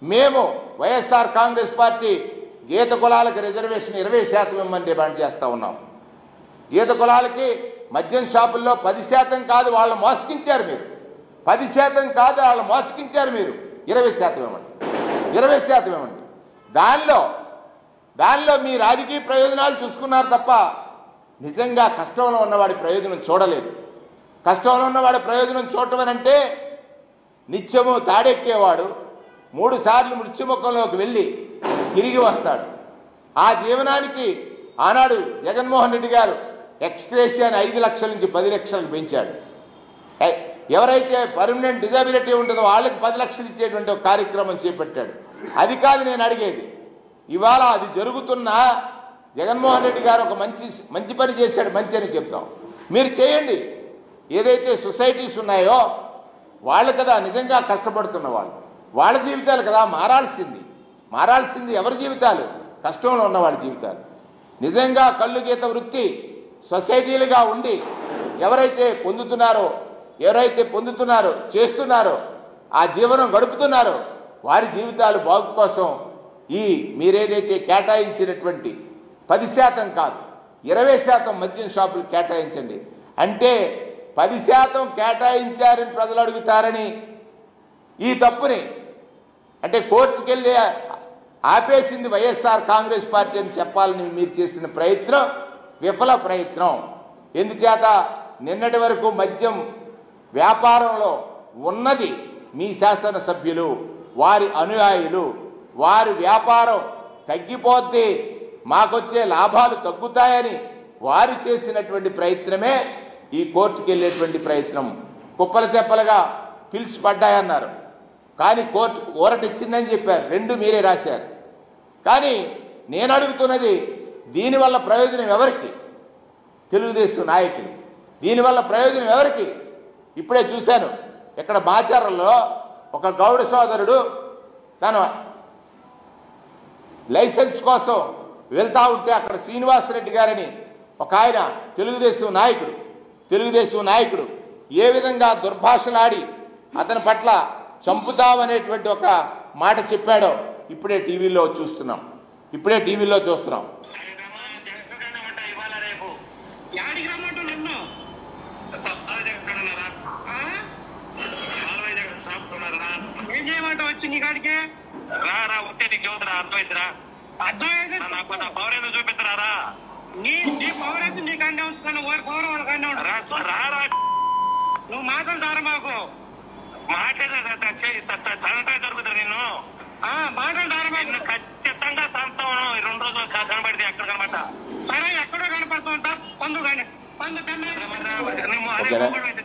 మేము వైఎస్ఆర్ కాంగ్రెస్ పార్టీ గీత కులాలకు రిజర్వేషన్ 20% ఇవ్వమని డిమాండ్ చేస్తూ ఉన్నాం. గీత కులాలకి మద్యం షాపుల్లో 10% కాదు వాళ్ళు మోసగించారు మీరు, 10% కాదు వాళ్ళు మోసగించారు మీరు, 20% ఇవ్వండి, 20% ఇవ్వండి. దానిలో మీ రాజకీయ ప్రయోజనాలు చూసుకున్నారు తప్ప నిజంగా కష్టంలో ఉన్నవాడి ప్రయోజనం చూడలేదు. కష్టంలో ఉన్నవాడి ప్రయోజనం చూడటం అంటే నిత్యము తాడెక్కేవాడు 3 సార్లు మృత్యుముఖంలోకి వెళ్ళి తిరిగి వస్తాడు. ఆ జీవనానికి ఆనాడు జగన్మోహన్ రెడ్డి గారు ఎక్స్గ్రేషియాని 5 లక్షల నుంచి 10 లక్షలకు పెంచాడు. ఎవరైతే పర్మనెంట్ డిజబిలిటీ ఉంటుందో వాళ్ళకి 10 లక్షలు ఇచ్చేటువంటి ఒక కార్యక్రమం చేపట్టాడు. అది కాదు నేను అడిగేది. ఇవాళ అది జరుగుతున్నా జగన్మోహన్ రెడ్డి గారు ఒక మంచి పని చేశాడు, మంచి అని చెప్తాం. మీరు చేయండి. ఏదైతే సొసైటీస్ ఉన్నాయో వాళ్ళు కదా నిజంగా కష్టపడుతున్న వాళ్ళ జీవితాలు కదా మారాల్సింది ఎవరి జీవితాలు? కష్టంలో ఉన్న వాళ్ళ జీవితాలు. నిజంగా కళ్ళు గీత వృత్తి సొసైటీలుగా ఉండి ఎవరైతే పొందుతున్నారో చేస్తున్నారో ఆ జీవనం గడుపుతున్నారో వారి జీవితాలు బాగు కోసం ఈ మీరేదైతే కేటాయించినటువంటి 10% కాదు 20% మద్యం షాపులు కేటాయించండి. అంటే 10% కేటాయించారని ప్రజలు అడుగుతారని ఈ తప్పుని అంటే కోర్టుకెళ్ళి ఆపేసింది వైఎస్ఆర్ కాంగ్రెస్ పార్టీ అని చెప్పాలని మీరు చేసిన ప్రయత్నం విఫల ప్రయత్నం. ఎందుచేత నిన్నటి వరకు మద్యం వ్యాపారంలో ఉన్నది మీ శాసనసభ్యులు, వారి అనుయాయులు. వారి వ్యాపారం తగ్గిపోతే మాకొచ్చే లాభాలు తగ్గుతాయని వారు చేసినటువంటి ప్రయత్నమే ఈ కోర్టుకు వెళ్ళేటువంటి ప్రయత్నం. కుప్పల తెప్పలుగా పిల్స్ పడ్డాయన్నారు, కానీ కోర్టు ఊరటిచ్చిందని చెప్పారు. 2 మీరే రాశారు. కానీ నేను అడుగుతున్నది దీనివల్ల ప్రయోజనం ఎవరికి? తెలుగుదేశం నాయకులు. దీనివల్ల ప్రయోజనం ఎవరికి? ఇప్పుడే చూశాను ఇక్కడ మాచర్లలో ఒక గౌడ సోదరుడు తన లైసెన్స్ కోసం వెళ్తా ఉంటే అక్కడ శ్రీనివాసరెడ్డి గారని ఒక ఆయన తెలుగుదేశం నాయకుడు ఏ విధంగా దుర్భాషలాడి అతని పట్ల చంపుతామనేటువంటి ఒక మాట చెప్పాడో ఇప్పుడే టీవీలో చూస్తున్నాం. చూపిస్తారా నీ పవర్ అయితే నీకు అన్నీ వస్తున్నాను, వారి పవర్ వాళ్ళకి అన్నీ ఉంటారా? నువ్వు మాట్లాడతారా? మాకు మాట్లాడే దొరుకుతారు. నిన్ను మాట్లాడతారా? మాకు ఖచ్చితంగా సంతానం 2 రోజులు కనబడితే ఎక్కడ కనబడ సరే ఎక్కడో కనపడుతూ ఉంటా. పందు కానీ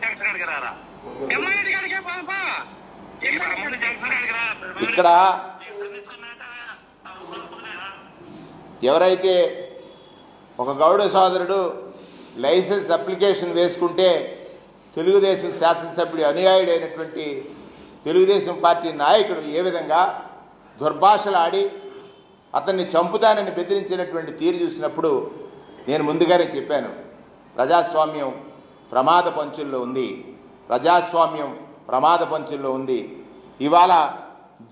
జంక్షన్ కాడికి రారా? ఎమ్మెల్యే గారికి జంక్షన్ కాడికి రా. ఇక్కడ ఎవరైతే ఒక గౌడ సోదరుడు లైసెన్స్ అప్లికేషన్ వేసుకుంటే తెలుగుదేశం శాసనసభ్యుడి అనుయాయుడైనటువంటి తెలుగుదేశం పార్టీ నాయకుడు ఏ విధంగా దుర్భాషలు ఆడి అతన్ని చంపుతానని బెదిరించినటువంటి తీరు చూసినప్పుడు నేను ముందుగానే చెప్పాను, ప్రజాస్వామ్యం ప్రమాద పంచుల్లో ఉంది. ఇవాళ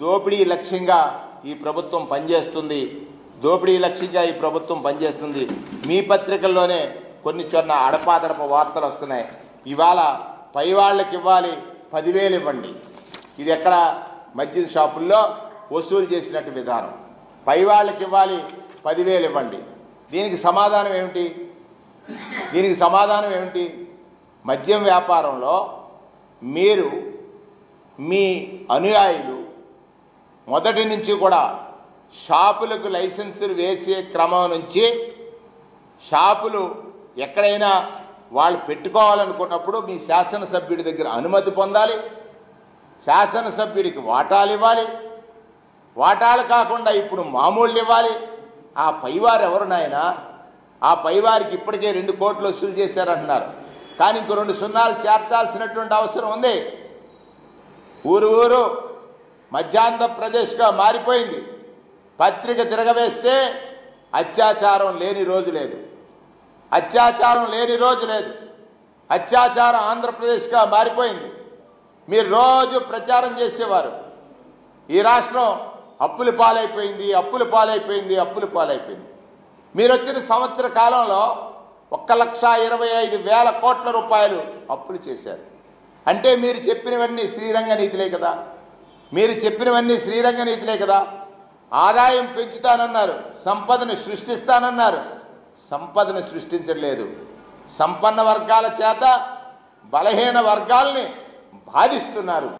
దోపిడీ లక్ష్యంగా ఈ ప్రభుత్వం పనిచేస్తుంది. మీ పత్రికల్లోనే కొన్ని అడపాదడప వార్తలు వస్తున్నాయి. ఇవాళ పై వాళ్ళకి ఇవ్వాలి 10,000 ఇవ్వండి. ఇది ఎక్కడ మద్యం షాపుల్లో వసూలు చేసినట్టు విధానం. పై వాళ్ళకి ఇవ్వాలి 10,000 ఇవ్వండి. దీనికి సమాధానం ఏమిటి? మద్యం వ్యాపారంలో మీరు మీ అనుయాయులు మొదటి నుంచి కూడా షాపులకు లైసెన్సులు వేసే క్రమం నుంచి షాపులు ఎక్కడైనా వాళ్ళు పెట్టుకోవాలనుకున్నప్పుడు మీ శాసనసభ్యుడి దగ్గర అనుమతి పొందాలి, శాసనసభ్యుడికి వాటాలు ఇవ్వాలి, వాటాలు కాకుండా ఇప్పుడు మామూళ్ళు ఇవ్వాలి. ఆ పైవారు ఎవరు నాయనా? ఆ పైవారికి ఇప్పటికే 2 కోట్లు వసూలు చేశారంటున్నారు, కానీ ఇంకో 2 సున్నాలు చేర్చాల్సినటువంటి అవసరం ఉంది. ఊరు మధ్యాంధ్రప్రదేశ్గా మారిపోయింది. పత్రిక తిరగవేస్తే అత్యాచారం లేని రోజు లేదు. అత్యాచారం ఆంధ్రప్రదేశ్గా మారిపోయింది. మీరు రోజు ప్రచారం చేసేవారు ఈ రాష్ట్రం అప్పుల పాలైపోయింది, అప్పుల పాలైపోయింది, అప్పుల పాలైపోయింది. మీరు వచ్చిన సంవత్సర కాలంలో 1,25,000 కోట్ల రూపాయలు అప్పులు చేశారు. అంటే మీరు చెప్పినవన్నీ శ్రీరంగ నీతిలే కదా, మీరు చెప్పినవన్నీ శ్రీరంగ నీతిలే కదా. ఆదాయం పెంచుతానన్నారు, సంపదను సృష్టిస్తానన్నారు, సంపదను సృష్టించలేదు. సంపన్న వర్గాల చేత బలహీన వర్గాల్ని బాధిస్తున్నారు.